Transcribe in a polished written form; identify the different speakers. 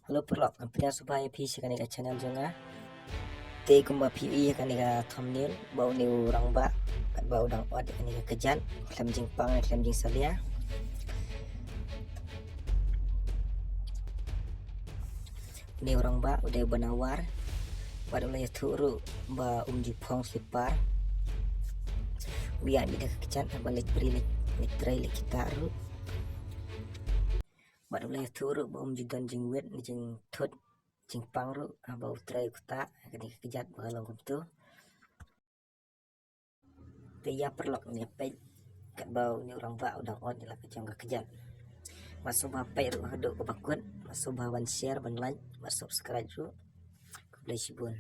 Speaker 1: Halo perlok nampaknya supaya PC kan ika channel jonga te kumba PE kan ika thumbnail bau ni orang ba kan bau dang od kan ika kejan klam jing pang klam jing salia ni orang ba udah banawar pada mulai turu ba umji phong slipar biar tidak kejan balik beri lik tray lik kita ru pada mulai turu ba umji dan jing wet ni jing thut jing pang ru bau tray kuta kan ika kejat balong tu ya perlok ni pe kat bau ni orang ba udah on lah kejang kejat masuk apa ru haduk ko bakun masuk bawan share ban like masuk subscribe ru ku play sibun.